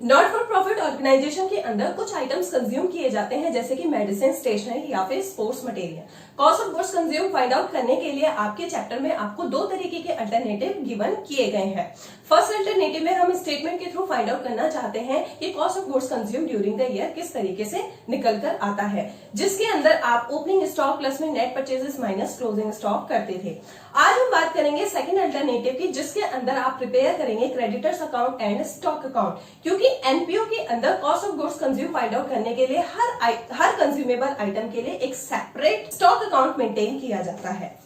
Not for profit organisation के अंदर कुछ आइटम्स कंज्यूम किए जाते हैं जैसे कि मेडिसिन, स्टेशनरी या फिर sports material. Cost of goods consume find out करने के लिए आपके चैप्टर में आपको दो तरीके के अल्टरनेटिव गिवन किए गए हैं। फर्स्ट अल्टरनेटिव में हम स्टेटमेंट के थ्रू फाइंड आउट करना चाहते हैं कि cost of goods consume during the year किस तरीके से निकल कर आता है, जिसके अंदर आप ओपनिंग स्टॉक प्लस में net purchases minus closing stock करते थे। आज हम बात करेंगे सेकंड अल्टरनेटिव की, जिसके अंदर आप प्रिपेयर करेंगे creditors account and stock account, क्योंकि एनपीओ के अंदर cost of goods consume find out करने के लिए हर कंज्यूमेबल आइटम के लिए एक सेपरेट स्टॉक अकाउंट मेंटेन किया जाता है।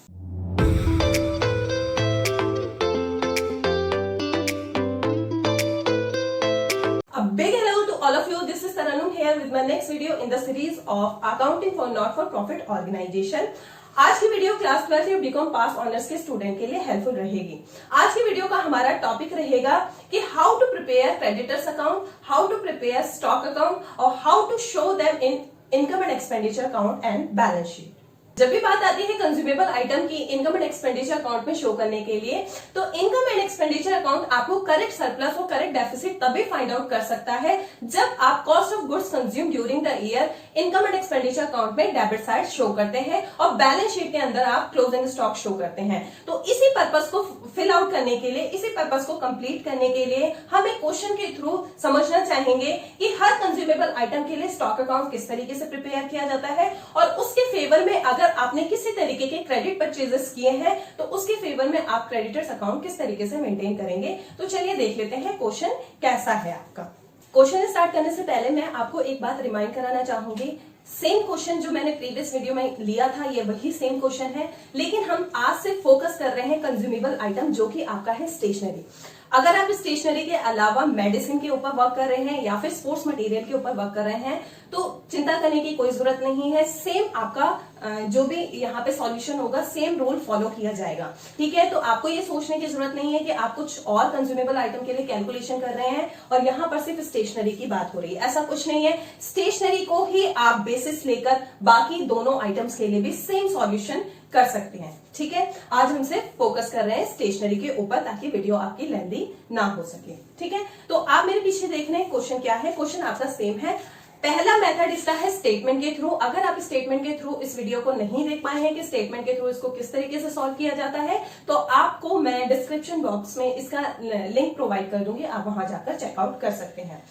A big hello to all of you. This is Taranum here with my next video in the series of accounting for not for profit organization. आज की video class 12 या BCom pass honours के student के लिए helpful रहेगी। आज की video का हमारा टॉपिक रहेगा कि how to prepare creditors account, how to prepare stock account और how to show them in income and expenditure account and balance sheet. जब भी बात आती है कंज्यूमेबल आइटम की इनकम एंड एक्सपेंडिचर अकाउंट में शो करने के लिए, तो इनकम एंड एक्सपेंडिचर अकाउंट आपको करेक्ट सरप्लस और करेक्ट डेफिसिट तभी फाइंड आउट कर सकता है जब आप cost of goods consume during the year income and expenditure account में डेबिट साइड शो करते हैं और बैलेंस शीट के अंदर आप क्लोजिंग स्टॉक शो करते हैं। तो इसी पर्पस को फिल आउट करने के लिए, इसी पर्पस को कंप्लीट करने के लिए हम एक क्वेश्चन के थ्रू समझना चाहेंगे कि हर कंज्यूमेबल आइटम के लिए स्टॉक अकाउंट किस तरीके से प्रिपेयर किया जाता है और उसके फेवर में अगर आपने किसी तरीके के क्रेडिट परचेजेस किए हैं तो उसके फेवर में आप क्रेडिटर्स अकाउंट किस तरीके से मेंटेन करेंगे। तो चलिए देख लेते हैं क्वेश्चन कैसा है आपका। क्वेश्चन स्टार्ट करने से पहले मैं आपको एक बात रिमाइंड कराना चाहूंगी। सेम क्वेश्चन जो मैंने प्रीवियस वीडियो में लिया था, ये वही सेम क्वेश्चन है, लेकिन हम आज से फोकस कर रहे हैं कंज्यूमेबल आइटम जो कि आपका है स्टेशनरी। अगर आप स्टेशनरी के अलावा मेडिसिन के ऊपर वर्क कर रहे हैं या फिर स्पोर्ट्स मटेरियल के ऊपर वर्क कर रहे हैं तो चिंता करने की कोई जरूरत नहीं है। सेम आपका जो भी यहाँ पे सॉल्यूशन होगा सेम रूल फॉलो किया जाएगा, ठीक है। तो आपको ये सोचने की जरूरत नहीं है कि आप कुछ और कंज्यूमेबल आइटम के लिए कैलकुलेशन कर रहे हैं और यहाँ पर सिर्फ स्टेशनरी की बात हो रही है, ऐसा कुछ नहीं है। स्टेशनरी को ही आप बेसिस लेकर बाकी दोनों आइटम्स के लिए भी सेम सॉल्यूशन कर सकते हैं, ठीक है। आज हम सिर्फ फोकस कर रहे हैं स्टेशनरी के ऊपर ताकि वीडियो आपकी लेंथी ना हो सके, ठीक है। तो आप मेरे पीछे देख रहे हैं क्वेश्चन क्या है। क्वेश्चन आपका सेम है। पहला मेथड इसका है स्टेटमेंट के थ्रू। अगर आप स्टेटमेंट के थ्रू इस वीडियो को नहीं देख पाए हैं कि स्टेटमेंट के थ्रू इसको किस तरीके से सॉल्व किया जाता है, तो आपको मैं डिस्क्रिप्शन बॉक्स में इसका लिंक प्रोवाइड कर दूंगी, आप वहां जाकर चेकआउट कर सकते हैं।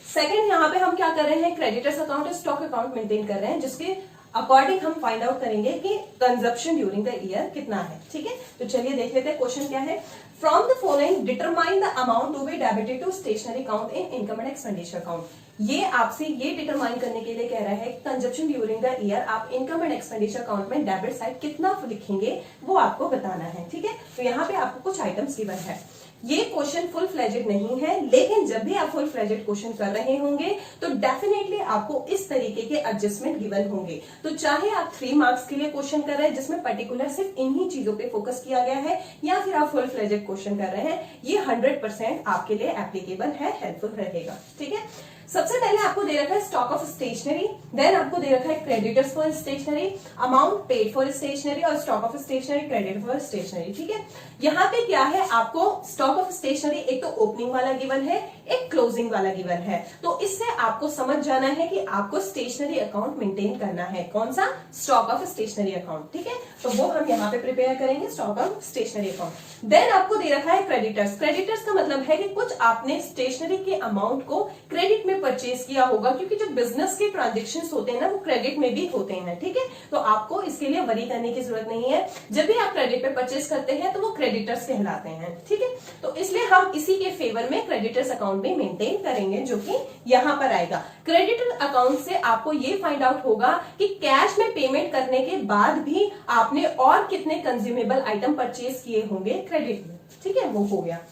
सेकंड, यहाँ पे हम क्या कर रहे हैं, creditors account, stock account maintain कर रहे हैं, जिसके अकॉर्डिंग हम फाइंड आउट करेंगे कि कंजप्शन ड्यूरिंग द ईयर कितना है, ठीक है। तो चलिए देख लेते हैं क्वेश्चन क्या है। From the following determine the amount to be debited to stationery account in income and expenditure account. ये आपसे ये डिटरमाइन करने के लिए कह रहा है कंजप्शन ड्यूरिंग द ईयर आप इनकम एंड एक्सपेंडिचर अकाउंट में डेबिट साइड कितना लिखेंगे वो आपको बताना है, ठीक है। तो यहाँ पे आपको कुछ आइटम्स गिवन है। ये क्वेश्चन फुल फ्लेजेड नहीं है, लेकिन जब भी आप फुल फ्लेजेड क्वेश्चन कर रहे होंगे तो डेफिनेटली आपको इस तरीके के एडजस्टमेंट गिवन होंगे। तो चाहे आप 3 मार्क्स के लिए क्वेश्चन कर रहे हैं जिसमें पर्टिकुलर सिर्फ इन्हीं चीजों पे फोकस किया गया है, या फिर आप फुल फ्लेजेड क्वेश्चन कर रहे हैं, ये 100% आपके लिए एप्लीकेबल है, हेल्पफुल रहेगा, ठीक है। सबसे पहले आपको दे रखा है स्टॉक ऑफ स्टेशनरी, देन आपको दे रखा है creditors for stationery, amount paid for stationery और stock of stationery, credit for stationery, ठीक है। यहाँ पे क्या है, आपको स्टॉक ऑफ स्टेशनरी एक तो ओपनिंग वाला गिवन है, एक क्लोजिंग वाला गिवन है। तो इससे आपको समझ जाना है कि आपको स्टेशनरी अकाउंट मेंटेन करना है, कौन सा, स्टॉक ऑफ स्टेशनरी अकाउंट, ठीक है। तो वो हम यहाँ पे प्रिपेयर करेंगे, stock of stationery account. Then आपको दे रखा है क्रेडिटर्स। क्रेडिटर्स का मतलब है कि कुछ आपने स्टेशनरी के अमाउंट को क्रेडिट में परचेज किया होगा, क्योंकि जो बिजनेस के ट्रांजेक्शंस होते हैं ना वो क्रेडिट में भी होते हैं, ठीक है। तो आपको इसके लिए वरी करने की जरूरत नहीं है। जब भी आप क्रेडिट पे परचेज करते हैं तो वो क्रेडिटर्स कहलाते हैं, ठीक है। तो इसलिए हम इसी के फेवर में क्रेडिटर्स अकाउंट भी मेंटेन करेंगे, जो कि यहाँ पर आएगा। क्रेडिटर अकाउंट से आपको ये फाइंड आउट होगा कि कैश में पेमेंट करने के बाद भी आपने और कितने कंज्यूमेबल आइटम परचेज किए होंगे क्रेडिट में, ठीक है, वो हो गया।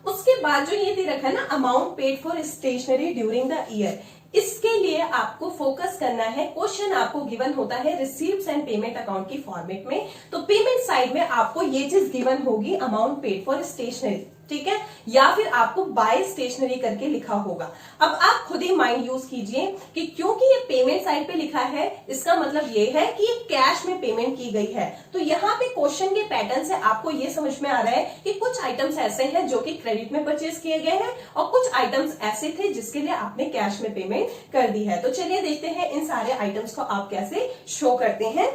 उसके बाद जो ये दे रखा है ना, amount paid for stationery during the year, इसके लिए आपको फोकस करना है। क्वेश्चन आपको गिवन होता है रिसीव्स एंड पेमेंट अकाउंट की फॉर्मेट में, तो पेमेंट साइड में आपको ये चीज गिवन होगी, अमाउंट पेड फॉर स्टेशनरी, ठीक है, या फिर आपको बाय स्टेशनरी करके लिखा होगा। अब आप खुद ही माइंड यूज कीजिए कि क्योंकि ये पेमेंट साइड पे लिखा है, इसका मतलब ये है कि ये कैश में पेमेंट की गई है। तो यहाँ पे क्वेश्चन के पैटर्न से आपको ये समझ में आ रहा है कि कुछ आइटम्स ऐसे हैं जो कि क्रेडिट में परचेज किए गए हैं और कुछ आइटम्स ऐसे थे जिसके लिए आपने कैश में पेमेंट कर दी है। तो चलिए देखते हैं इन सारे आइटम्स को आप कैसे शो करते हैं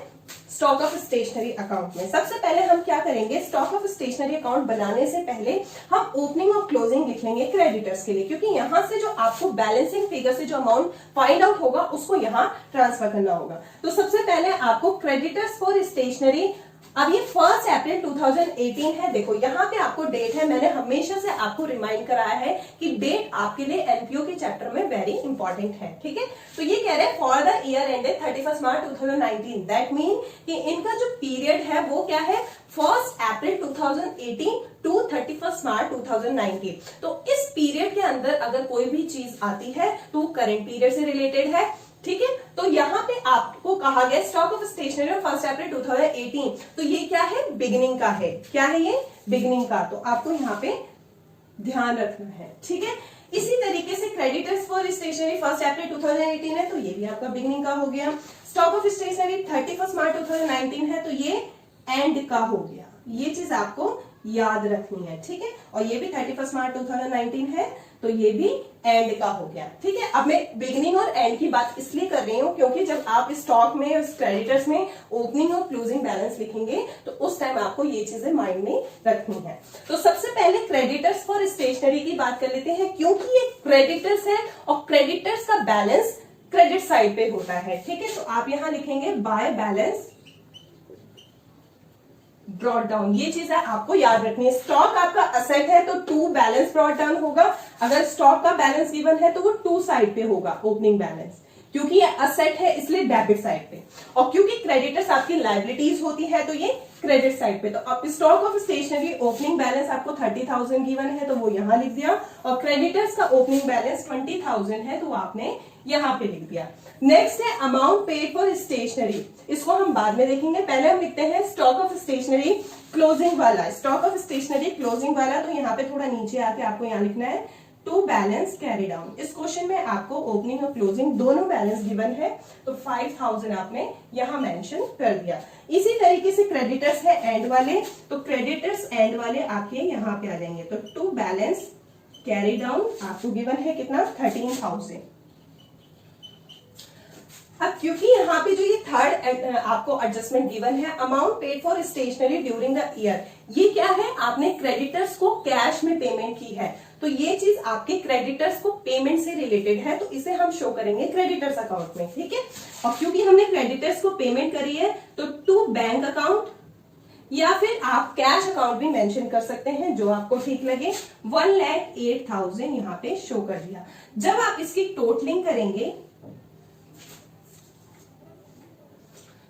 स्टॉक ऑफ स्टेशनरी अकाउंट में। सबसे पहले हम क्या करेंगे, स्टॉक ऑफ स्टेशनरी अकाउंट बनाने से पहले हम ओपनिंग और क्लोजिंग लिख लेंगे क्रेडिटर्स के लिए, क्योंकि यहां से जो आपको बैलेंसिंग फिगर से जो अमाउंट फाइंड आउट होगा उसको यहां ट्रांसफर करना होगा। तो सबसे पहले आपको क्रेडिटर्स फॉर स्टेशनरी, अब ये 1 अप्रैल 2018 है। देखो यहाँ पे आपको डेट है, मैंने हमेशा से आपको रिमाइंड कराया है कि डेट आपके लिए एनपीओ के चैप्टर में वेरी इंपॉर्टेंट है, ठीक है। तो ये कह रहे हैं for the year ended 31 March 2019, that mean कि इनका जो पीरियड है वो क्या है, 1 अप्रैल 2018 टू 31 मार्च 2019। तो इस पीरियड के अंदर अगर कोई भी चीज आती है तो करेंट पीरियड से रिलेटेड है, ठीक है। तो यहाँ पे आपको कहा गया स्टॉक ऑफ स्टेशनरी 1 अप्रैल 2018, तो ये क्या है, बिगिनिंग का है। क्या है ये, बिगिनिंग का। तो आपको यहाँ पे ध्यान रखना है, ठीक है। इसी तरीके से क्रेडिटर्स फॉर स्टेशनरी 1 अप्रैल 2018 है, तो ये भी आपका बिगिनिंग का हो गया। स्टॉक ऑफ स्टेशनरी 31 मार्च 2019 है, तो ये एंड का हो गया। ये चीज आपको याद रखनी है, ठीक है। और ये भी 31 मार्च 2019 है, तो ये भी एंड का हो गया, ठीक है। अब मैं बिगिनिंग और एंड की बात इसलिए कर रही हूं क्योंकि जब आप स्टॉक में और क्रेडिटर्स में ओपनिंग और क्लोजिंग बैलेंस लिखेंगे तो उस टाइम आपको ये चीजें माइंड में रखनी है। तो सबसे पहले क्रेडिटर्स फॉर स्टेशनरी की बात कर लेते हैं, क्योंकि ये क्रेडिटर्स है और क्रेडिटर्स का बैलेंस क्रेडिट साइड पे होता है, ठीक है। तो आप यहां लिखेंगे बाय बैलेंस ब्रॉट डाउन। ये चीज है आपको याद रखनी है। स्टॉक आपका असेट है तो टू बैलेंस ब्रॉट डाउन होगा। अगर स्टॉक का बैलेंस गिवन है तो वो टू साइड पे होगा, ओपनिंग बैलेंस, क्योंकि ये असेट है इसलिए डेबिट साइड पे, और क्योंकि क्रेडिटर्स आपकी लायबिलिटीज होती है तो ये क्रेडिट साइड पे। तो अब stock of stationery opening balance आपको 30,000 गिवन है तो वो यहां लिख दिया, और क्रेडिटर्स का ओपनिंग बैलेंस 20,000 है तो आपने यहां पे लिख दिया। नेक्स्ट है अमाउंट पेड फॉर स्टेशनरी, इसको हम बाद में देखेंगे। पहले हम लिखते हैं स्टॉक ऑफ स्टेशनरी क्लोजिंग वाला। स्टॉक ऑफ स्टेशनरी क्लोजिंग वाला, तो यहाँ पे थोड़ा नीचे आके आपको यहाँ लिखना है टू बैलेंस कैरी डाउन। इस क्वेश्चन में आपको ओपनिंग और क्लोजिंग दोनों बैलेंस गिवन है, तो 5,000 आपने यहां मेंशन कर दिया। इसी तरीके से क्रेडिटर्स है एंड वाले, तो क्रेडिटर्स एंड वाले आपके यहां पे आ जाएंगे। तो टू बैलेंस कैरी डाउन आपको गिवन है कितना, 13,000। अब क्योंकि यहाँ पे जो ये थर्ड आपको एडजस्टमेंट गिवन है, amount paid for stationery during the year, ये क्या है, आपने क्रेडिटर्स को कैश में पेमेंट की है, तो ये चीज आपके क्रेडिटर्स को पेमेंट से रिलेटेड है, तो इसे हम शो करेंगे क्रेडिटर्स अकाउंट में, ठीक है। और क्योंकि हमने क्रेडिटर्स को पेमेंट करी है तो टू बैंक अकाउंट, या फिर आप कैश अकाउंट भी मेंशन कर सकते हैं, जो आपको ठीक लगे। 1,08,000 यहाँ पे शो कर दिया। जब आप इसकी टोटलिंग करेंगे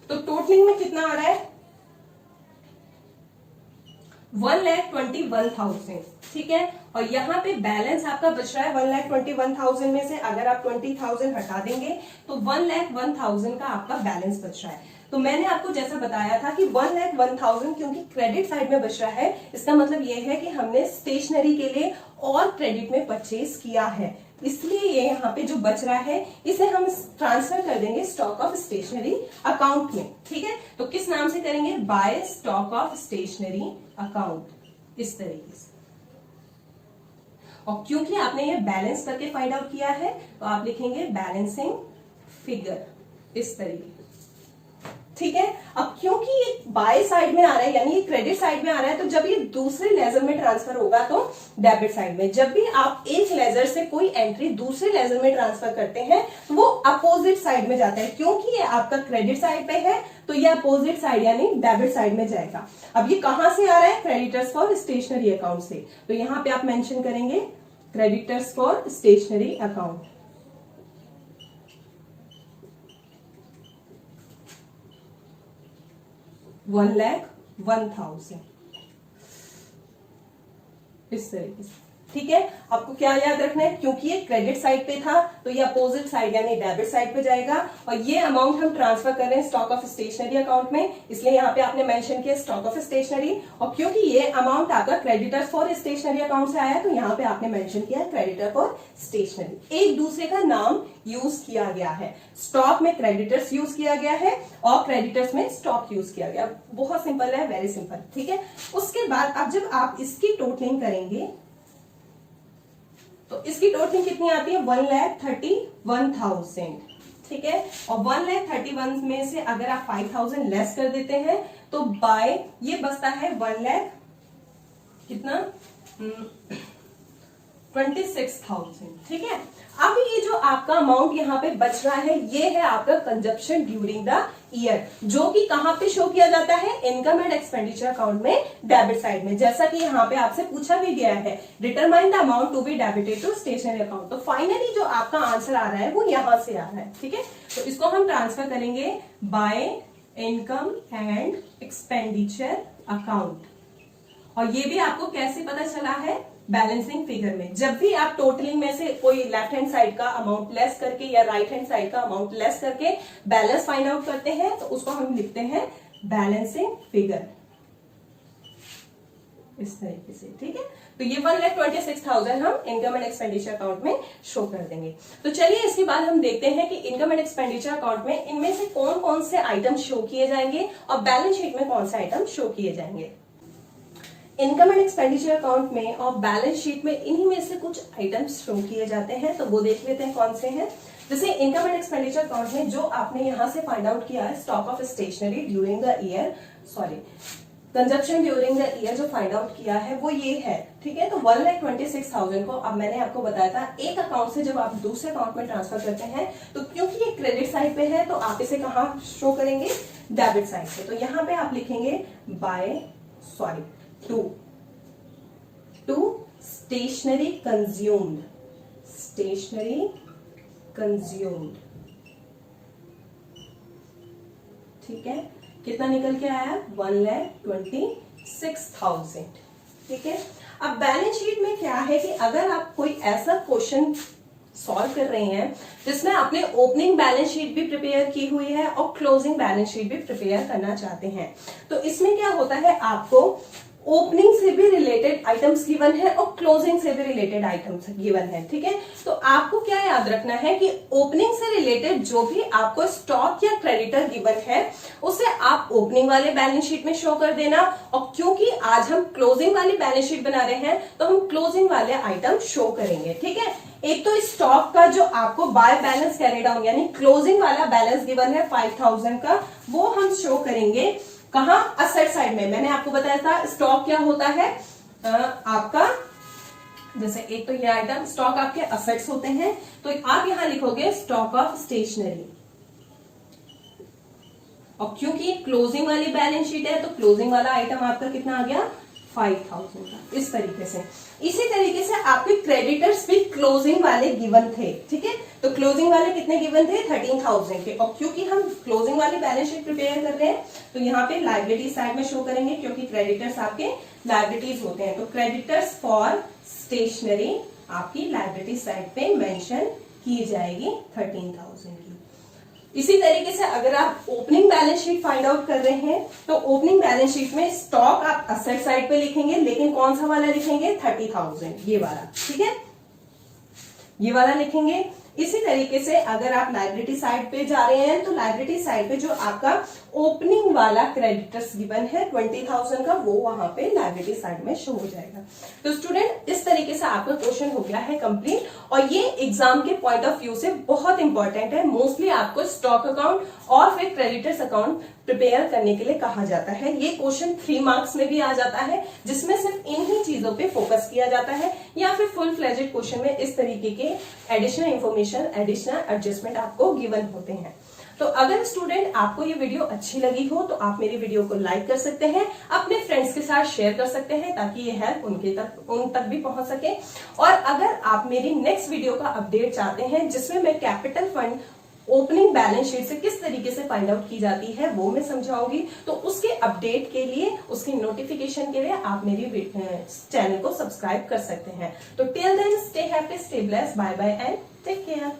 तो टोटलिंग में कितना आ रहा है, 1,21,000, ठीक है। और यहाँ पे बैलेंस आपका बच रहा है 1,21,000 में से अगर आप 20,000 हटा देंगे तो 1,01,000 का आपका बैलेंस बच रहा है। तो मैंने आपको जैसा बताया था कि 1,01,000 क्योंकि क्रेडिट साइड में बच रहा है, इसका मतलब यह है कि हमने स्टेशनरी के लिए और क्रेडिट में परचेज किया है, इसलिए ये यहाँ पे जो बच रहा है इसे हम ट्रांसफर कर देंगे स्टॉक ऑफ स्टेशनरी अकाउंट में, ठीक है। तो किस नाम से करेंगे, by stock of stationery account, इस तरीके से। और क्योंकि आपने ये बैलेंस करके फाइंड आउट किया है तो आप लिखेंगे बैलेंसिंग फिगर, इस तरीके, ठीक है। अब क्योंकि ये बाय साइड में आ रहा है यानी ये क्रेडिट साइड में आ रहा है, तो जब ये दूसरे लेजर में ट्रांसफर होगा तो डेबिट साइड में। जब भी आप एक लेजर से कोई एंट्री दूसरे लेजर में ट्रांसफर करते हैं तो वो अपोजिट साइड में जाता है, क्योंकि ये आपका क्रेडिट साइड पे है तो ये अपोजिट साइड यानी डेबिट साइड में जाएगा। अब ये कहां से आ रहा है, क्रेडिटर्स फॉर स्टेशनरी अकाउंट से, तो यहां पे आप मेंशन करेंगे creditors for stationery account. One lakh 1,000, इस तरीके से। ठीक है, आपको क्या याद रखना है, क्योंकि ये क्रेडिट साइड पे था तो ये अपोजिट साइड यानी डेबिट साइड पे जाएगा, और ये अमाउंट हम ट्रांसफर कर रहे हैं स्टॉक ऑफ स्टेशनरी अकाउंट में, इसलिए यहाँ पे आपने मेंशन किया स्टॉक ऑफ स्टेशनरी। और क्योंकि ये अमाउंट आपका क्रेडिटर फॉर स्टेशनरी अकाउंट से आया तो यहाँ पे आपने मेंशन किया क्रेडिटर फॉर स्टेशनरी। एक दूसरे का नाम यूज किया गया है, स्टॉक में क्रेडिटर्स यूज किया गया है और क्रेडिटर्स में स्टॉक यूज किया गया। बहुत सिंपल है, वेरी सिंपल, ठीक है। उसके बाद अब जब आप इसकी टोटलिंग करेंगे तो इसकी टोटलिंग कितनी आती है, 1,31,000, ठीक है। और 1,31,000 में से अगर आप 5,000 लेस कर देते हैं तो बाय ये बचता है 1,00,000 कितना 26,000, ठीक है। अब ये जो आपका अमाउंट यहाँ पे बच रहा है ये है आपका कंजप्शन ड्यूरिंग द ईयर, जो कि कहां पे शो किया जाता है, इनकम एंड एक्सपेंडिचर अकाउंट में डेबिट साइड में, जैसा कि यहाँ पे आपसे पूछा भी गया है determine the amount to be debited to stationery account. तो फाइनली जो आपका आंसर आ रहा है वो यहां से आ रहा है, ठीक है। तो इसको हम ट्रांसफर करेंगे by income and expenditure account, और ये भी आपको कैसे पता चला है, बैलेंसिंग फिगर में। जब भी आप टोटलिंग में से कोई लेफ्ट हैंड साइड का अमाउंट लेस करके या राइट हैंड साइड का अमाउंट लेस करके बैलेंस फाइंड आउट करते हैं तो उसको हम लिखते हैं बैलेंसिंग फिगर, इस तरीके से, ठीक है। तो ये 1,26,000 हम इनकम एंड एक्सपेंडिचर अकाउंट में शो कर देंगे। तो चलिए इसके बाद हम देखते हैं कि इनकम एंड एक्सपेंडिचर अकाउंट में इनमें से कौन कौन से आइटम शो किए जाएंगे और बैलेंस शीट में कौन से आइटम शो किए जाएंगे। इनकम एंड एक्सपेंडिचर अकाउंट में और बैलेंस शीट में इन्हीं में से कुछ आइटम्स शो किए जाते हैं, तो वो देख लेते हैं कौन से हैं। जैसे इनकम एंड एक्सपेंडिचर अकाउंट में जो आपने यहां से फाइंड आउट किया है stock of stationery during the year, sorry consumption during the year जो फाइंड आउट किया है वो ये है, ठीक है। तो 1,26,000 को अब मैंने आपको बताया था एक अकाउंट से जब आप दूसरे अकाउंट में ट्रांसफर करते हैं तो क्योंकि ये क्रेडिट साइड पे है तो आप इसे कहां शो करेंगे, डेबिट साइड पे। तो यहां पे आप लिखेंगे बाय टू स्टेशनरी कंज्यूम्ड, ठीक है। कितना निकल के आया, 1,26,000, ठीक है। अब बैलेंस शीट में क्या है कि अगर आप कोई ऐसा क्वेश्चन सॉल्व कर रहे हैं जिसमें आपने ओपनिंग बैलेंस शीट भी प्रिपेयर की हुई है और क्लोजिंग बैलेंस शीट भी प्रिपेयर करना चाहते हैं, तो इसमें क्या होता है, आपको ओपनिंग से भी रिलेटेड आइटम्स गिवन है और क्लोजिंग से भी रिलेटेड आइटम्स गिवन है, ठीक है। तो आपको क्या याद रखना है कि ओपनिंग से रिलेटेड जो भी आपको स्टॉक या क्रेडिटर गिवन है उसे आप ओपनिंग वाले बैलेंस शीट में शो कर देना, और क्योंकि आज हम क्लोजिंग वाली बैलेंस शीट बना रहे हैं तो हम क्लोजिंग वाले आइटम शो करेंगे, ठीक है। एक तो स्टॉक का जो आपको बाय बैलेंस कैरी डाउन यानी क्लोजिंग वाला बैलेंस गिवन है 5,000 का, वो हम शो करेंगे कहां, असेट साइड में। मैंने आपको बताया था स्टॉक क्या होता है, आपका जैसे एक तो ये आइटम स्टॉक आपके असेट्स होते हैं, तो आप यहां लिखोगे स्टॉक ऑफ स्टेशनरी, और क्योंकि क्लोजिंग वाली बैलेंस शीट है तो क्लोजिंग वाला आइटम आपका कितना आ गया, 5,000 का, इस तरीके से। इसी तरीके से आपके क्रेडिटर्स भी क्लोजिंग वाले गिवन थे, ठीक है। तो क्लोजिंग वाले कितने गिवन थे, 13,000 के, और क्योंकि हम क्लोजिंग वाली बैलेंस शीट प्रिपेयर कर रहे हैं तो यहाँ पे लायबिलिटी साइड में शो करेंगे, क्योंकि क्रेडिटर्स आपके लायबिलिटीज होते हैं। तो क्रेडिटर्स फॉर स्टेशनरी आपकी लायबिलिटी साइड पे मेंशन की जाएगी 13,000 की। इसी तरीके से अगर आप opening balance sheet find out कर रहे हैं तो ओपनिंग बैलेंस शीट में स्टॉक आप असेट साइड पे लिखेंगे, लेकिन कौन सा वाला लिखेंगे, 30,000, ये वाला, ठीक है, ये वाला लिखेंगे। इसी तरीके से अगर आप लायबिलिटी साइड पे जा रहे हैं तो लायबिलिटी साइड पे जो आपका ओपनिंग वाला क्रेडिटर्स गिवन है 20,000 का, वो वहां पे लायबिलिटी साइड में शो हो जाएगा। तो स्टूडेंट इस तरीके से आपका क्वेश्चन हो गया है कंप्लीट, और ये एग्जाम के पॉइंट ऑफ व्यू से बहुत इंपॉर्टेंट है। मोस्टली आपको स्टॉक अकाउंट और फिर क्रेडिटर्स अकाउंट प्रिपेयर करने के लिए कहा जाता है। ये क्वेश्चन 3 मार्क्स में भी आ जाता है, जिसमें सिर्फ इन्हीं चीजों पे फोकस किया जाता है, या फिर फुल फ्लेजेड क्वेश्चन में इस तरीके के एडिशनल इंफॉर्मेशन, एडिशनल एडजस्टमेंट आपको गिवन होते हैं। तो अगर स्टूडेंट आपको ये वीडियो अच्छी लगी हो तो आप मेरी वीडियो को लाइक कर सकते हैं, अपने फ्रेंड्स के साथ शेयर कर सकते हैं, ताकि ये हेल्प उन तक भी पहुंच सके। और अगर आप मेरी नेक्स्ट वीडियो का अपडेट चाहते हैं जिसमें मैं capital fund opening balance sheet से किस तरीके से फाइंड आउट की जाती है वो मैं समझाऊंगी। तो उसके अपडेट के लिए, उसकी नोटिफिकेशन के लिए आप मेरी चैनल को सब्सक्राइब कर सकते हैं। तो till then stay happy, stay blessed, bye bye and take care.